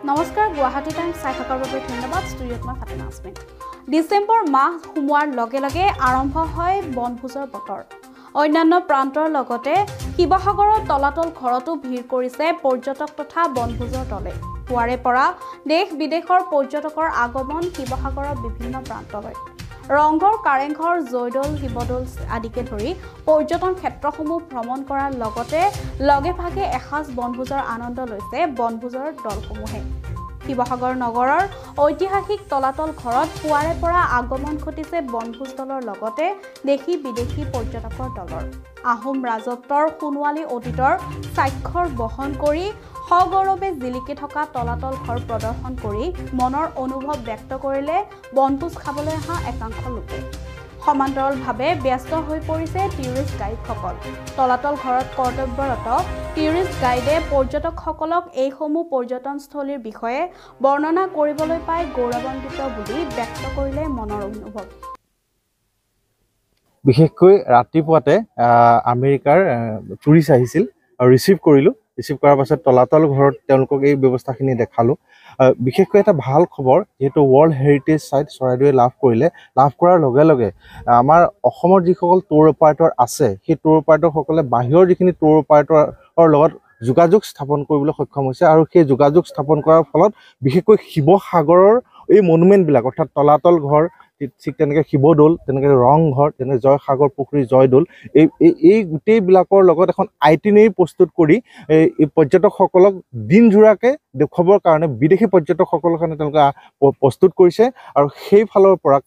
নমস্কাৰ গুৱাহাটী টাইমছ চাই থকাৰ বাবে ধন্যবাদ ষ্টুডিঅ'ত মই ফাতিমা আসমিন ডিসেম্বৰ মাহ সোমোৱাৰ লগে লগে আৰম্ভ হয় বনভোজৰ বতৰ অন্যান্য প্ৰান্তৰ লগতে শিৱসাগৰৰ তলাতল ঘৰতো ভিৰ কৰিছে পৰ্যটক তথা বনভোজৰ দলে পুৱাৰে পৰা দেশ বিদেশৰ পৰ্যটকৰ আগমন শিৱসাগৰৰ বিভিন্ন প্ৰান্তলৈ ৰংঘৰ কাৰেংঘৰ জয়দৌল শিৱদৌল আদিকে ধৰি পৰ্যটন ক্ষেত্ৰসমূহ ভ্ৰমণ কৰাৰ লগতে লগে ভাগে এসাজ বনভোজৰ আনন্দ লৈছে বনভোজৰ দলসমূহে শিৱসাগৰ নগৰৰ ঐতিহাসিক তলাতল ঘৰত পুৱাৰে পৰা আগমন ঘটিছে বনভোজ দলৰ লগতে দেশী বিদেশী পৰ্যটকৰ দলৰ আহোম ৰাজত্বৰ সোণোৱালী অতীতৰ স্বাক্ষৰ বহন কৰি সগৌৰৱে জিলিকি থকা তলাতল ঘৰ প্ৰদৰ্শন কৰি মনৰ অনুভৱ ব্যক্ত কৰিলে বনভোজ খাবলৈ অহা একাংশ লোকে সমান্তৰালভাৱে ব্যস্ত হৈ পৰিছে টুৰিষ্ট গাইডসকল তলাতল ঘৰত কৰ্তব্যৰত টুৰিষ্ট গাইডে পৰ্যটকসকলক এইসমূহ পৰ্যটনস্থলীৰ বিষয়ে বৰ্ণনা কৰিবলৈ পাই গৌৰৱান্বিত বুলি ব্যক্ত কৰিলে মনৰ অনুভৱ বিশেষকৈ ৰাতিপুৱাতে আমেৰিকাৰ টুৰিষ্ট আহিছিল আৰু ৰিচিভ কৰাৰ পাছত তলাতল ঘৰত তেওঁলোকক এই ব্যৱস্থাখিনি দেখালোঁ বিশেষকৈ এটা ভাল খবৰ যেহেতু ৱৰ্ল্ড হেৰিটেজ সাইট চৰাইদেৱে লাভ কৰাৰ লগে লগে আমাৰ অসমৰ যিসকল টুৰ অপাৰেটৰ আছে সেই টুৰ অপাৰেটৰসকলে বাহিৰৰ যিখিনি টুৰ অপাৰেটৰৰ লগত যোগাযোগ স্থাপন কৰিবলৈ সক্ষম হৈছে আৰু সেই যোগাযোগ স্থাপন কৰাৰ ফলত বিশেষকৈ শিৱসাগৰৰ এই মনুমেণ্টবিলাক অৰ্থাৎ তলাতল ঘৰ ঠিক তেনেকৈ শিৱদৌল তেনেকৈ ৰংঘৰ তেনেকৈ জয়সাগৰ পুখুৰী জয়দৌল এই গোটেইবিলাকৰ লগত এখন আইটিনেৰী প্ৰস্তুত কৰি এই পৰ্যটকসকলক দিনজোৰাকৈ দেখুৱাবৰ কাৰণে বিদেশী পৰ্যটকসকলৰ কাৰণে তেওঁলোকে প্ৰস্তুত কৰিছে আৰু সেইফালৰ পৰা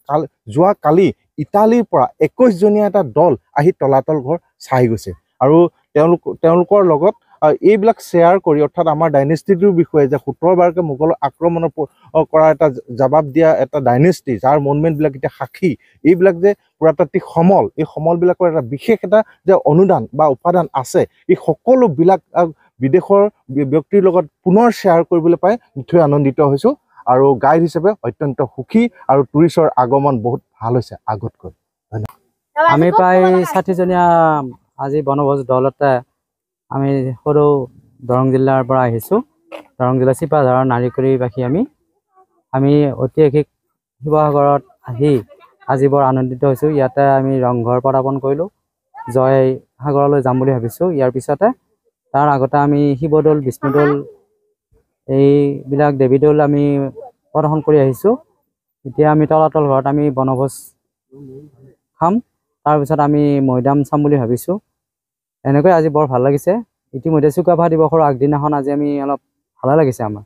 যোৱাকালি ইটালীৰ পৰা 21 জনীয়া এটা দল আহি তলাতল ঘৰ চাই গৈছে আৰু তেওঁলোকৰ লগত এইবিলাক শ্বেয়াৰ কৰি অৰ্থাৎ আমাৰ ডাইনেষ্টিটোৰ বিষয়ে যে 17 বাৰকৈ মোগলৰ আক্ৰমণৰ কৰা এটা জবাব দিয়া এটা ডাইনেষ্টি যাৰ মনুমেণ্টবিলাক এতিয়া সাক্ষী এইবিলাক যে পুৰাতাত্ত্বিক সমল এই সমলবিলাকৰ এটা বিশেষ এটা যে অনুদান বা উপাদান আছে এই সকলোবিলাক বিদেশৰ ব্যক্তিৰ লগত পুনৰ শ্বেয়াৰ কৰিবলৈ পাই নিশ্চয় আনন্দিত হৈছোঁ আৰু গাইড হিচাপে অত্যন্ত সুখী আৰু টুৰিষ্টৰ আগমন বহুত ভাল হৈছে আগতকৈ আমি প্ৰায় 60 জনীয়া আজি বনভোজ দলতে আমি সৰু দৰং জিলাৰ পৰা আহিছোঁ দৰং জিলা চিপাঝাৰৰ নাৰিকৰীবাসী আমি ঐতিহাসিক শিৱসাগৰত আহি আজি বৰ আনন্দিত হৈছোঁ ইয়াতে আমি ৰংঘৰ প্ৰদাপন কৰিলোঁ জয়সাগৰলৈ যাম বুলি ভাবিছোঁ ইয়াৰ পিছতে তাৰ আগতে আমি শিৱদৌল বিষ্ণুদৌল এইবিলাক দেৱীদৌল আমি প্ৰদৰ্শন কৰি আহিছোঁ এতিয়া আমি তলাতল ঘৰত আমি বনভোজ খাম তাৰপিছত আমি মৈদাম চাম বুলি ভাবিছোঁ এনেকৈ আজি বৰ ভাল লাগিছে ইতিমধ্যে চুকাফা দিৱসৰ আগদিনাখন আজি আমি অলপ ভালে লাগিছে আমাৰ